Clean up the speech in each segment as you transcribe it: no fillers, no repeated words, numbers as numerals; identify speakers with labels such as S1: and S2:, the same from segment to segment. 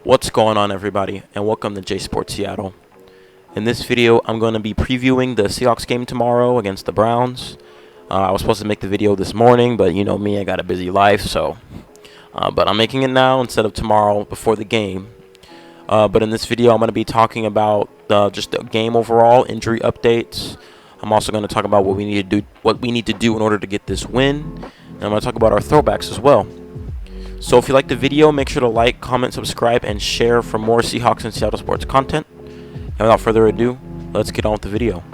S1: What's going on, everybody, and welcome to J Sports Seattle. In this video, I'm going to be previewing the Seahawks game tomorrow against the Browns. I was supposed to make the video this morning, but you know me, I got a busy life, so but I'm making it now instead of tomorrow before the game. But in this video, I'm going to be talking about just the game overall, injury updates. I'm also going to talk about what we need to do in order to get this win, and I'm going to talk about our throwbacks as well. So if you like the video, make sure to like, comment, subscribe, and share for more Seahawks and Seattle sports content. And without further ado, let's get on with the video.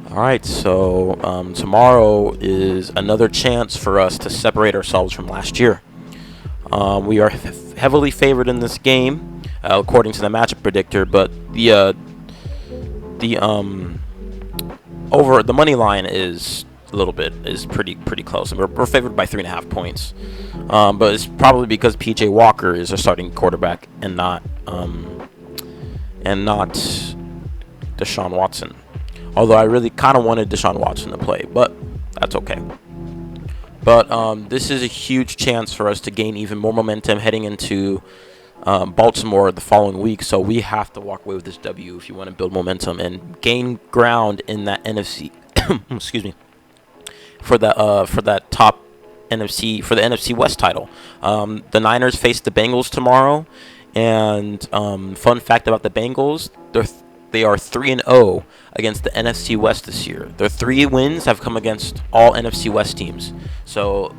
S1: Alright, so tomorrow is another chance for us to separate ourselves from last year. We are heavily favored in this game, according to the matchup predictor, but the money line is pretty close, and we're favored by 3.5 points. But it's probably because PJ Walker is a starting quarterback and not Deshaun Watson. Although I really kind of wanted Deshaun Watson to play, but that's okay. But this is a huge chance for us to gain even more momentum heading into Baltimore the following week. So we have to walk away with this W if you want to build momentum and gain ground in that NFC. Excuse me. For that top NFC, for the NFC West title. The Niners face the Bengals tomorrow, and fun fact about the Bengals, they are 3-0 against the NFC West this year. Their 3 wins have come against all NFC West teams. So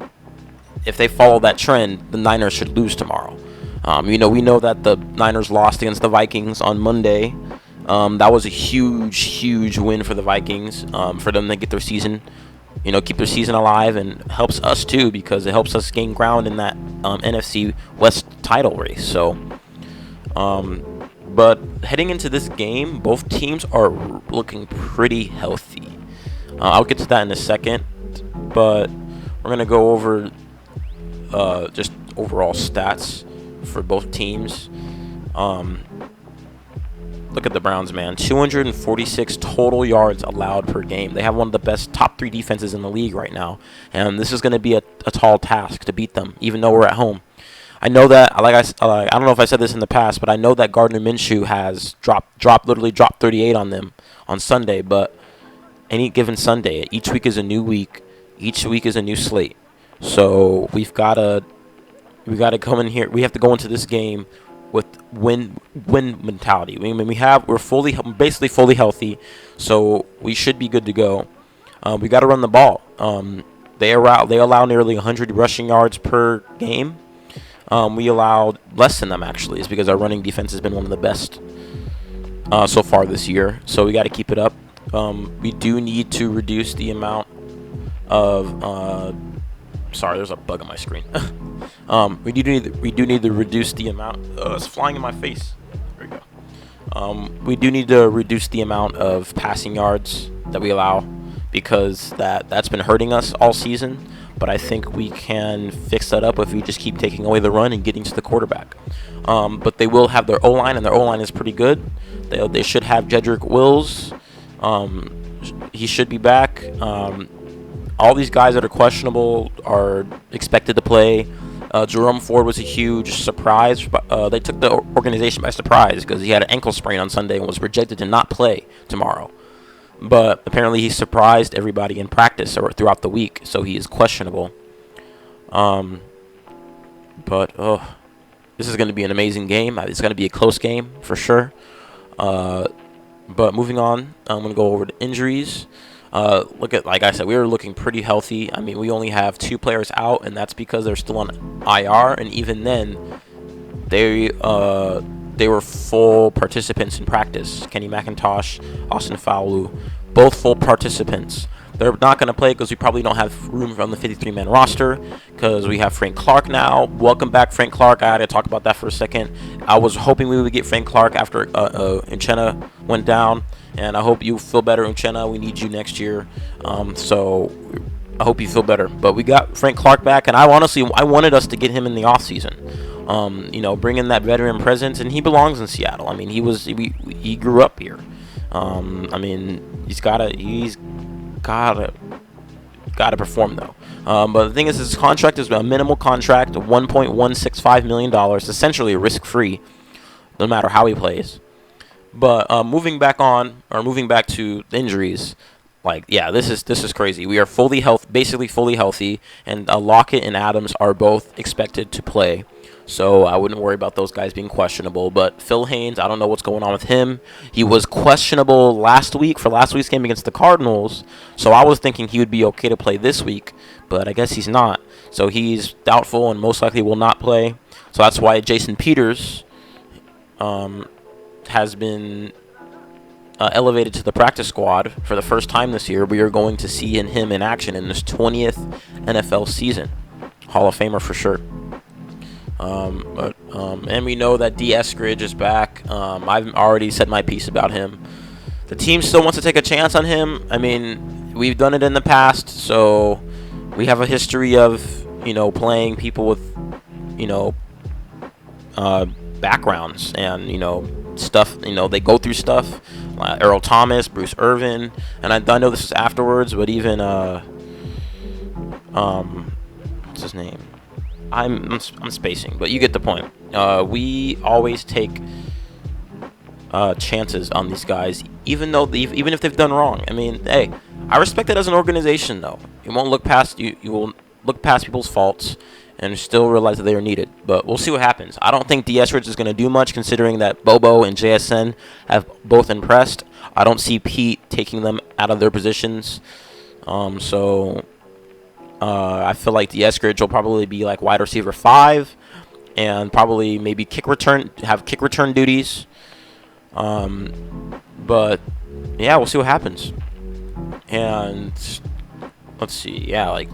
S1: if they follow that trend, the Niners should lose tomorrow. We know that the Niners lost against the Vikings on Monday. That was a huge win for the Vikings, for them to get their season. Keep their season alive, and helps us too because it helps us gain ground in that NFC West title race. So, but heading into this game, both teams are looking pretty healthy. I'll get to that in a second, but we're gonna go over just overall stats for both teams. Look at the Browns, man. 246 total yards allowed per game. They have one of the best top 3 defenses in the league right now. And this is going to be a tall task to beat them, even though we're at home. I know that, I don't know if I said this in the past, but I know that Gardner Minshew has literally dropped 38 on them on Sunday. But any given Sunday, each week is a new week. Each week is a new slate. So we got to come in here. We have to go into this game with win mentality. We're basically fully healthy, so we should be good to go. We got to run the ball. They allow nearly 100 rushing yards per game. We allowed less than them, actually. It's because our running defense has been one of the best so far this year. So we got to keep it up. We do need to reduce the amount of sorry, there's a bug on my screen. We do need to reduce the amount. It's flying in my face. There we go. We do need to reduce the amount of passing yards that we allow, because that's been hurting us all season. But I think we can fix that up if we just keep taking away the run and getting to the quarterback. But they will have their O-line, and their O-line is pretty good. They should have Jedrick Wills. He should be back. All these guys that are questionable are expected to play. Jerome Ford was a huge surprise. They took the organization by surprise because he had an ankle sprain on Sunday and was projected to not play tomorrow. But apparently he surprised everybody in practice or throughout the week, so he is questionable. But this is going to be an amazing game. It's going to be a close game for sure. But moving on, I'm going to go over to injuries. Like I said, we were looking pretty healthy. I mean, we only have 2 players out, and that's because they're still on IR. And even then, they were full participants in practice. Kenny McIntosh, Austin Fowler, both full participants. They're not going to play because we probably don't have room on the 53-man roster because we have Frank Clark now. Welcome back, Frank Clark. I had to talk about that for a second. I was hoping we would get Frank Clark after Uchenna went down, and I hope you feel better, Uchenna. We need you next year, so I hope you feel better. But we got Frank Clark back, and I wanted us to get him in the offseason. Bring in that veteran presence, and he belongs in Seattle. I mean, he grew up here. I mean, he's gotta perform though. But the thing is, his contract is a minimal contract, $1.165 million, essentially risk-free, no matter how he plays. But moving back to injuries, like, yeah, this is crazy. We are basically fully healthy, and Lockett and Adams are both expected to play. So I wouldn't worry about those guys being questionable. But Phil Haynes, I don't know what's going on with him. He was questionable last week's game against the Cardinals. So I was thinking he would be okay to play this week, but I guess he's not. So he's doubtful and most likely will not play. So that's why Jason Peters has been elevated to the practice squad for the first time this year. We are going to see him in action in his 20th NFL season. Hall of Famer for sure. And we know that D. Eskridge is back. I've already said my piece about him. The team still wants to take a chance on him. I mean, we've done it in the past, so we have a history of, playing people with, backgrounds and, stuff. They go through stuff. Earl Thomas, Bruce Irvin, and I know this is afterwards, but even, what's his name? I'm spacing, but you get the point. We always take chances on these guys, even if they've done wrong. I mean, hey, I respect it as an organization, though. You won't look past you will look past people's faults and still realize that they are needed. But we'll see what happens. I don't think Eskridge is going to do much, considering that Bobo and JSN have both impressed. I don't see Pete taking them out of their positions. I feel like Eskridge will probably be like wide receiver 5, and probably maybe kick return duties. But yeah, we'll see what happens. And let's see, yeah, like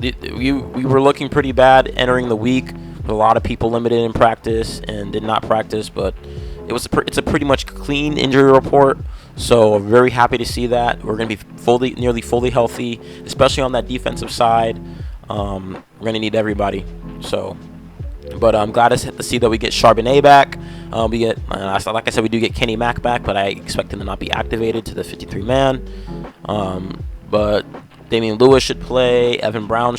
S1: we were looking pretty bad entering the week, with a lot of people limited in practice and did not practice, but it's a pretty much clean injury report. So very happy to see that. We're going to be nearly fully healthy, especially on that defensive side. We're going to need everybody. But I'm glad to see that we get Charbonnet back. Like I said, we do get Kenny Mack back, but I expect him to not be activated to the 53-man. But Damian Lewis should play. Evan Brown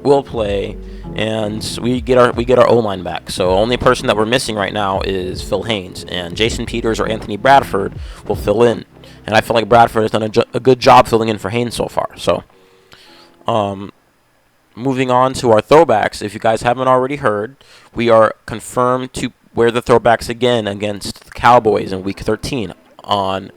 S1: will play, and we get our O-line back. So only person that we're missing right now is Phil Haynes, and Jason Peters or Anthony Bradford will fill in. And I feel like Bradford has done a good job filling in for Haynes so far. So, moving on to our throwbacks. If you guys haven't already heard, we are confirmed to wear the throwbacks again against the Cowboys in Week 13 on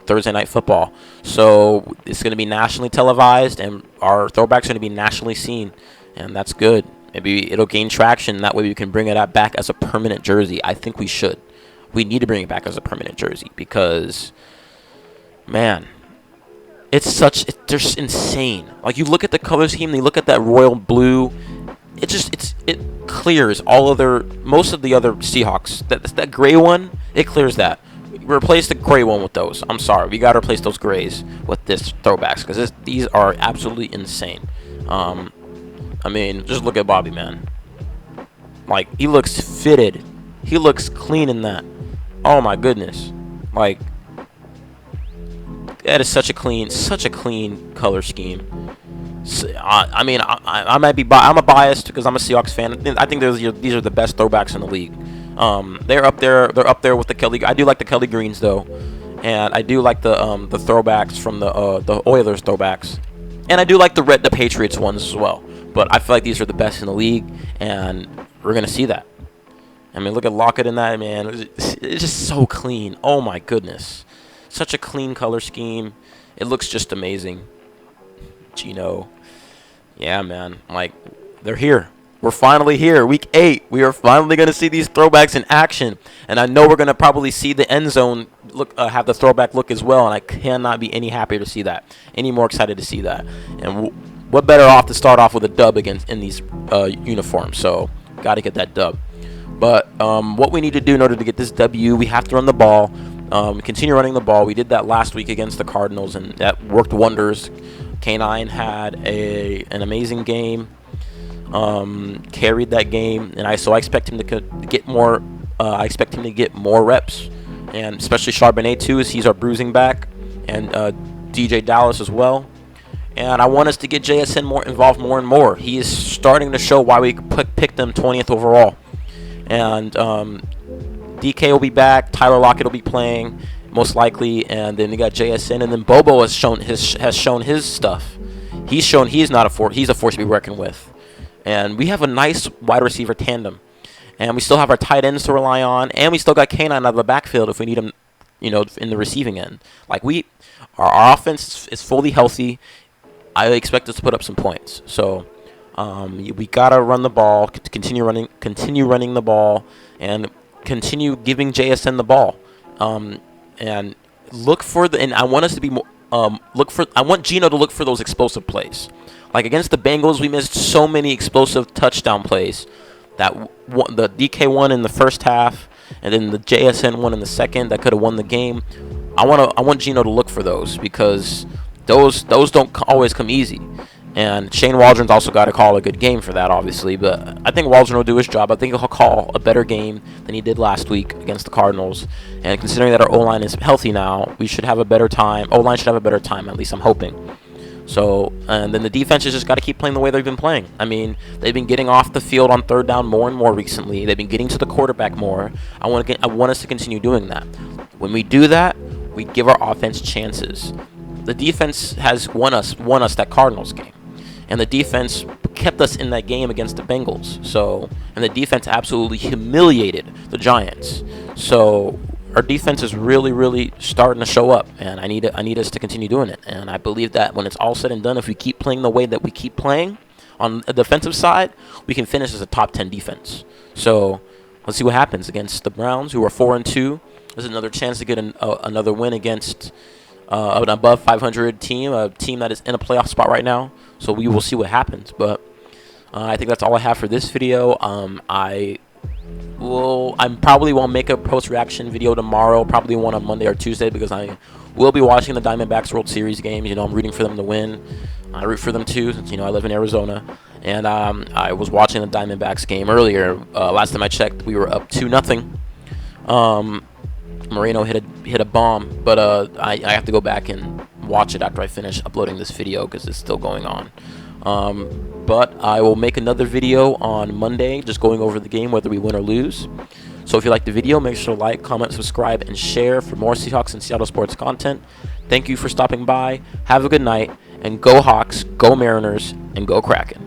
S1: Thursday Night Football. So it's going to be nationally televised, and our throwbacks are going to be nationally seen, and that's good. Maybe it'll gain traction. That way we can bring it back as a permanent jersey. I think we should. We need to bring it back as a permanent jersey because, man, it's just insane. Like, you look at the color scheme, you look at that royal blue, it clears most of the other Seahawks. That gray one, it clears that. Replace the gray one with those. I'm sorry, we gotta replace those grays with this throwbacks because these are absolutely insane. I mean, just look at Bobby, man. Like, he looks fitted. He looks clean in that. Oh my goodness. Like, that is such a clean color scheme. So, I mean, I might be I'm a biased because I'm a Seahawks fan. I think these are the best throwbacks in the league. They're up there with the Kelly. I do like the Kelly Greens though, and I do like the throwbacks from the Oilers throwbacks, and I do like the Patriots ones as well. But I feel like these are the best in the league, and we're gonna see that. I mean, look at Lockett in that, man. It's just so clean. Oh my goodness, such a clean color scheme. It looks just amazing. Gino, yeah, man. Like, they're here. We're finally here. Week 8. We are finally going to see these throwbacks in action. And I know we're going to probably see the end zone have the throwback look as well. And I cannot be any happier to see that. Any more excited to see that. And what better off to start off with a dub in these uniforms. So, got to get that dub. But what we need to do in order to get this W, we have to run the ball. Continue running the ball. We did that last week against the Cardinals, and that worked wonders. K9 had an amazing game. Carried that game, and I expect him to get more. I expect him to get more reps, and especially Charbonnet too, as he's our bruising back, and DJ Dallas as well. And I want us to get JSN more involved more and more. He is starting to show why we picked them 20th overall. And DK will be back. Tyler Lockett will be playing most likely, and then you got JSN, and then Bobo has shown his stuff. He's shown he's a force to be reckoned with. And we have a nice wide receiver tandem. And we still have our tight ends to rely on, and we still got K9 out of the backfield if we need him, in the receiving end. Like our offense is fully healthy. I expect us to put up some points. So we gotta run the ball, continue running the ball, and continue giving JSN the ball. And look for and I want us to be more. I want Gino to look for those explosive plays. Like against the Bengals, we missed so many explosive touchdown plays. The DK one in the first half, and then the JSN one in the second that could have won the game. I want Gino to look for those, because those don't always come easy. And Shane Waldron's also got to call a good game for that, obviously. But I think Waldron will do his job. I think he'll call a better game than he did last week against the Cardinals. And considering that our O-line is healthy now, we should have a better time. O-line should have a better time, at least I'm hoping. So, and then the defense has just got to keep playing the way they've been playing. I mean, they've been getting off the field on third down more and more recently. They've been getting to the quarterback more. I want us to continue doing that. When we do that, we give our offense chances. The defense has won us that Cardinals game. And the defense kept us in that game against the Bengals. And the defense absolutely humiliated the Giants. So our defense is really, really starting to show up, and I need us to continue doing it. And I believe that when it's all said and done, if we keep playing the way that we keep playing on the defensive side, we can finish as a top 10 defense. So let's see what happens against the Browns, who are 4-2. There's another chance to get another win against an above 500 team, a team that is in a playoff spot right now. So we will see what happens. But I think that's all I have for this video. I probably won't make a post-reaction video tomorrow, probably one on Monday or Tuesday, because I will be watching the Diamondbacks World Series games. I'm rooting for them to win. I root for them too, since I live in Arizona. And I was watching the Diamondbacks game earlier. Last time I checked, we were up 2-0. Moreno hit a bomb, but I have to go back and watch it after I finish uploading this video, because it's still going on. But I will make another video on Monday, just going over the game, whether we win or lose. So if you like the video, make sure to like, comment, subscribe, and share for more Seahawks and Seattle sports content. Thank you for stopping by. Have a good night, and go Hawks, go Mariners, and go Kraken.